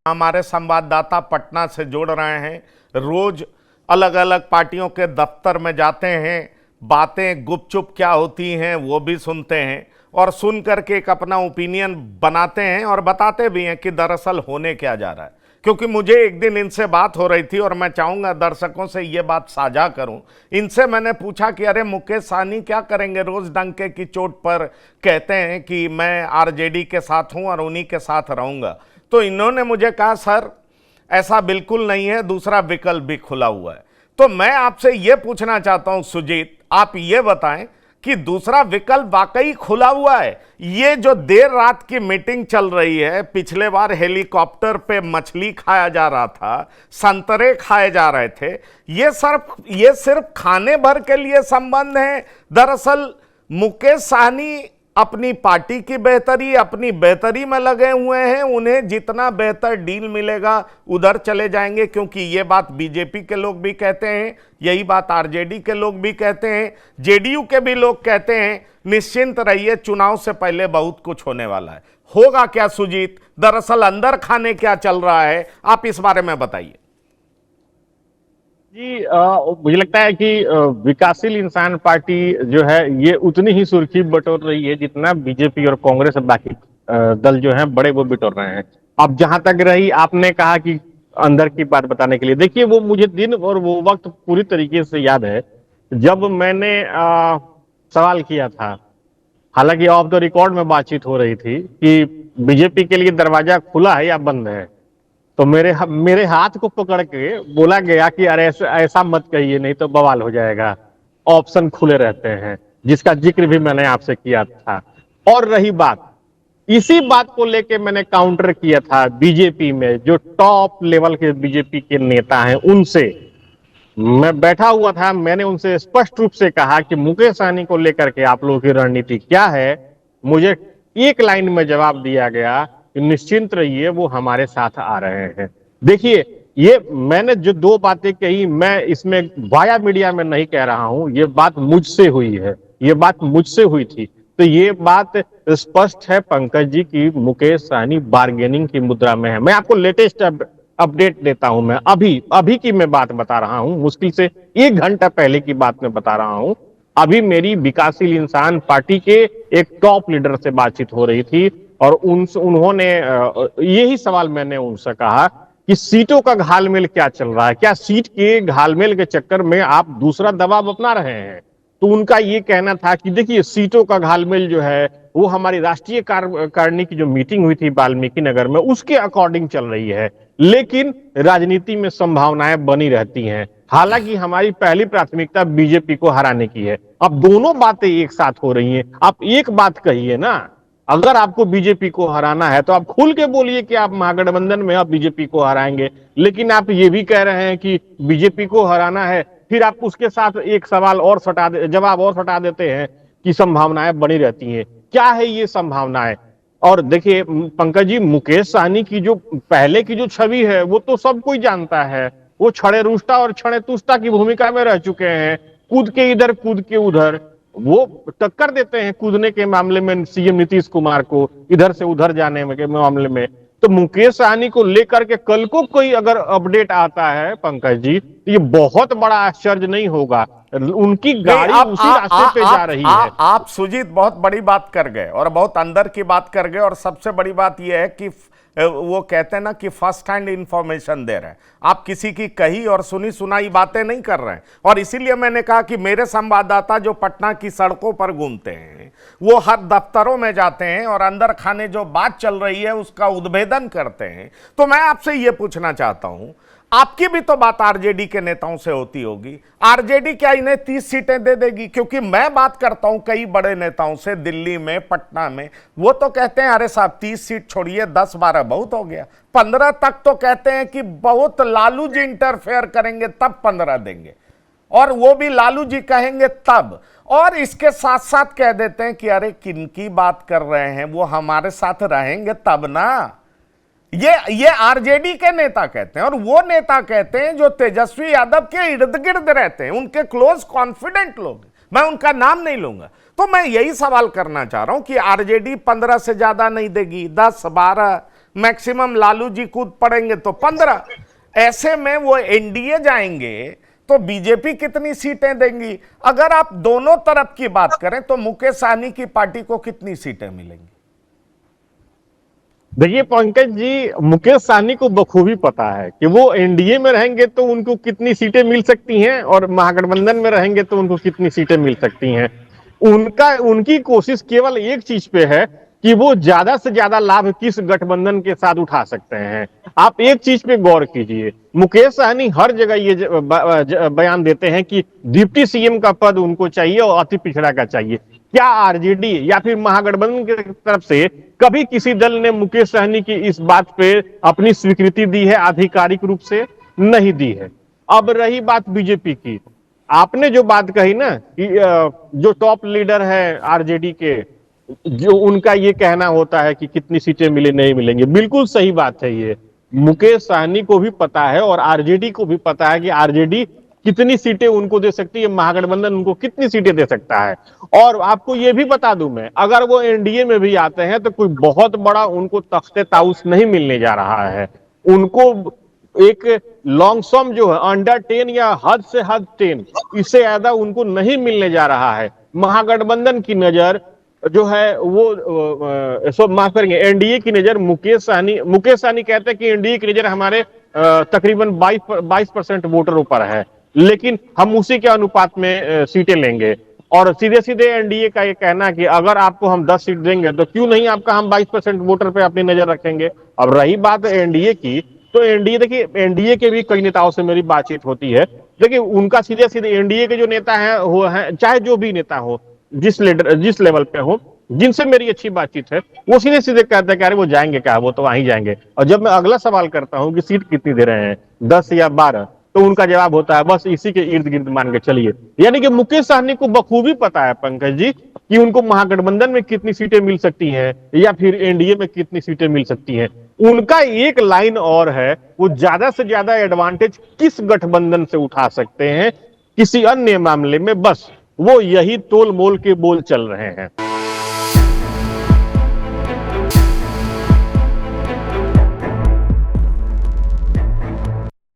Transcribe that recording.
हमारे संवाददाता पटना से जोड़ रहे हैं। रोज अलग अलग पार्टियों के दफ्तर में जाते हैं, बातें गुपचुप क्या होती हैं वो भी सुनते हैं और सुन करके एक अपना ओपिनियन बनाते हैं और बताते भी हैं कि दरअसल होने क्या जा रहा है। क्योंकि मुझे एक दिन इनसे बात हो रही थी और मैं चाहूँगा दर्शकों से ये बात साझा करूं। इनसे मैंने पूछा कि अरे मुकेश सहनी क्या करेंगे, रोज डंके की चोट पर कहते हैं कि मैं आरजेडी के साथ हूं और उन्हीं के साथ रहूंगा। तो इन्होंने मुझे कहा सर ऐसा बिल्कुल नहीं है, दूसरा विकल्प भी खुला हुआ है। तो मैं आपसे ये पूछना चाहता हूं सुजीत, आप ये बताएं कि दूसरा विकल्प वाकई खुला हुआ है? ये जो देर रात की मीटिंग चल रही है, पिछले बार हेलीकॉप्टर पे मछली खाया जा रहा था, संतरे खाए जा रहे थे, ये सिर्फ खाने भर के लिए संबंध है? दरअसल मुकेश सहनी अपनी पार्टी की बेहतरी, अपनी बेहतरी में लगे हुए हैं। उन्हें जितना बेहतर डील मिलेगा उधर चले जाएंगे, क्योंकि ये बात बीजेपी के लोग भी कहते हैं, यही बात आरजेडी के लोग भी कहते हैं, जेडीयू के भी लोग कहते हैं। निश्चिंत रहिए, चुनाव से पहले बहुत कुछ होने वाला है। होगा क्या सुजीत? दरअसल अंदर खाने क्या चल रहा है, आप इस बारे में बताइए। जी मुझे लगता है कि विकासशील इंसान पार्टी जो है ये उतनी ही सुर्खी बटोर रही है जितना बीजेपी और कांग्रेस और बाकी दल जो हैं बड़े वो बटोर रहे हैं। अब जहां तक रही आपने कहा कि अंदर की बात बताने के लिए, देखिए वो मुझे दिन और वो वक्त पूरी तरीके से याद है जब मैंने सवाल किया था। हालांकि ऑफ द रिकॉर्ड में बातचीत हो रही थी कि बीजेपी के लिए दरवाजा खुला है या बंद है। तो मेरे हाथ को पकड़ के बोला गया कि अरे ऐसा मत कहिए, नहीं तो बवाल हो जाएगा, ऑप्शन खुले रहते हैं, जिसका जिक्र भी मैंने आपसे किया था। और रही बात, इसी बात को लेके मैंने काउंटर किया था बीजेपी में जो टॉप लेवल के बीजेपी के नेता हैं उनसे। मैं बैठा हुआ था, मैंने उनसे स्पष्ट रूप से कहा कि मुकेश सहनी को लेकर के आप लोगों की रणनीति क्या है। मुझे एक लाइन में जवाब दिया गया कि निश्चिंत रहिए, वो हमारे साथ आ रहे हैं। देखिए ये मैंने जो दो बातें कही, मैं इसमें वाया मीडिया में नहीं कह रहा हूं, ये बात मुझसे हुई है, ये बात मुझसे हुई थी। तो ये बात स्पष्ट है पंकज जी की मुकेश सहनी बार्गेनिंग की मुद्रा में है। मैं आपको लेटेस्ट अपडेट देता हूं, मैं अभी अभी की मैं बात बता रहा हूं, मुश्किल से 1 घंटा पहले की बात मैं बता रहा हूं। अभी मेरी विकासशील इंसान पार्टी के एक टॉप लीडर से बातचीत हो रही थी और उन्होंने यही सवाल मैंने उनसे कहा कि सीटों का घालमेल क्या चल रहा है, क्या सीट के घालमेल के चक्कर में आप दूसरा दबाव अपना रहे हैं? तो उनका ये कहना था कि देखिए सीटों का घालमेल जो है वो हमारी राष्ट्रीय कार्यकारिणी की जो मीटिंग हुई थी वाल्मीकि नगर में उसके अकॉर्डिंग चल रही है, लेकिन राजनीति में संभावनाएं बनी रहती हैं। हालांकि हमारी पहली प्राथमिकता बीजेपी को हराने की है। अब दोनों बातें एक साथ हो रही हैं। आप एक बात कहिए ना, अगर आपको बीजेपी को हराना है तो आप खुल के बोलिए कि आप महागठबंधन में आप बीजेपी को हराएंगे, लेकिन आप ये भी कह रहे हैं कि बीजेपी को हराना है, फिर आप उसके साथ एक सवाल और जवाब और सटा देते हैं कि संभावनाएं बनी रहती हैं। क्या है ये संभावनाएं? और देखिए पंकज जी, मुकेश सहनी की जो पहले की जो छवि है वो तो सब कोई जानता है। वो छड़े रुष्टा और छड़े तुष्टा की भूमिका में रह चुके हैं, कूद के इधर कूद के उधर, वो टक्कर देते हैं कूदने के मामले में सीएम नीतीश कुमार को, इधर से उधर जाने के मामले में। तो मुकेश सहनी को लेकर के कल को कोई अगर अपडेट आता है पंकज जी, तो ये बहुत बड़ा आश्चर्य नहीं होगा। उनकी गाड़ी उसी रास्ते पे जा रही है। आप सुजीत बहुत बड़ी बात कर गए और बहुत अंदर की बात कर गए, और सबसे बड़ी बात यह है कि वो कहते हैं ना कि फर्स्ट हैंड इंफॉर्मेशन दे रहे हैं। आप किसी की कही और सुनी सुनाई बातें नहीं कर रहे हैं। और इसीलिए मैंने कहा कि मेरे संवाददाता जो पटना की सड़कों पर घूमते हैं, वो हर दफ्तरों में जाते हैं और अंदर खाने जो बात चल रही है उसका उद्भेदन करते हैं। तो मैं आपसे ये पूछना चाहता हूं, आपकी भी तो बात आरजेडी के नेताओं से होती होगी, आरजेडी क्या इन्हें 30 सीटें दे देगी? क्योंकि मैं बात करता हूं कई बड़े नेताओं से दिल्ली में, पटना में, वो तो कहते हैं अरे साहब 30 सीट छोड़िए, 10-12 बहुत हो गया, 15 तक तो कहते हैं कि बहुत लालू जी इंटरफेयर करेंगे तब 15 देंगे, और वो भी लालू जी कहेंगे तब। और इसके साथ साथ कह देते हैं कि अरे किनकी बात कर रहे हैं, वो हमारे साथ रहेंगे तब ना। ये आरजेडी के नेता कहते हैं, और वो नेता कहते हैं जो तेजस्वी यादव के इर्द गिर्द रहते हैं, उनके क्लोज कॉन्फिडेंट लोग, मैं उनका नाम नहीं लूंगा। तो मैं यही सवाल करना चाह रहा हूं कि आरजेडी 15 से ज्यादा नहीं देगी, 10, 12, मैक्सिमम लालू जी कूद पड़ेंगे तो 15। ऐसे में वो एनडीए जाएंगे तो बीजेपी कितनी सीटें देंगी? अगर आप दोनों तरफ की बात करें तो मुकेश सहनी की पार्टी को कितनी सीटें मिलेंगी? देखिए पंकज जी, मुकेश सहनी को बखूबी पता है कि वो एनडीए में रहेंगे तो उनको कितनी सीटें मिल सकती हैं और महागठबंधन में रहेंगे तो उनको कितनी सीटें मिल सकती हैं। उनकी कोशिश केवल एक चीज पे है कि वो ज्यादा से ज्यादा लाभ किस गठबंधन के साथ उठा सकते हैं। आप एक चीज पे गौर कीजिए, मुकेश सहनी हर जगह ये बयान देते हैं कि डिप्टी सीएम का पद उनको चाहिए और अति पिछड़ा का चाहिए। क्या आरजेडी या फिर महागठबंधन की तरफ से कभी किसी दल ने मुकेश सहनी की इस बात पे अपनी स्वीकृति दी है आधिकारिक रूप से? नहीं दी है। अब रही बात बीजेपी की, आपने जो बात कही ना कि जो टॉप लीडर है आरजेडी के, जो उनका ये कहना होता है कि कितनी सीटें मिले नहीं मिलेंगे, बिल्कुल सही बात है। ये मुकेश सहनी को भी पता है और आरजेडी को भी पता है कि आरजेडी कितनी सीटें उनको दे सकती है, महागठबंधन उनको कितनी सीटें दे सकता है। और आपको ये भी बता दूं मैं, अगर वो एनडीए में भी आते हैं तो कोई बहुत बड़ा उनको तख्ते ताउस नहीं मिलने जा रहा है। उनको एक लॉन्ग सम जो है अंडर 10 या हद से हद 10, इससे ज्यादा उनको नहीं मिलने जा रहा है। महागठबंधन की नजर जो है वो माफ करेंगे, एनडीए की नजर मुकेश सहनी कहते हैं कि एनडीए की नजर हमारे तकरीबन 22% वोटरों पर है, लेकिन हम उसी के अनुपात में सीटें लेंगे। और सीधे सीधे एनडीए का ये कहना कि अगर आपको हम 10 सीट देंगे तो क्यों नहीं आपका हम 22% वोटर पे अपनी नजर रखेंगे। अब रही बात एनडीए की, तो एनडीए देखिए, एनडीए के भी कई नेताओं से मेरी बातचीत होती है। देखिए उनका सीधे सीधे एनडीए के जो नेता है वो है, चाहे जो भी नेता हो, जिस लेवल पे हो, जिनसे मेरी अच्छी बातचीत है, वो सीधे सीधे कहते हैं कि अरे वो जाएंगे क्या, वो तो वहीं जाएंगे। और जब मैं अगला सवाल करता हूं कि सीट कितनी दे रहे हैं, 10 या 12, तो उनका जवाब होता है बस इसी के इर्द गिर्द मान के चलिए। यानी कि मुकेश सहनी को बखूबी पता है पंकज जी कि उनको महागठबंधन में कितनी सीटें मिल सकती हैं या फिर एनडीए में कितनी सीटें मिल सकती हैं। उनका एक लाइन और है, वो ज्यादा से ज्यादा एडवांटेज किस गठबंधन से उठा सकते हैं किसी अन्य मामले में, बस वो यही तोल मोल के बोल चल रहे हैं।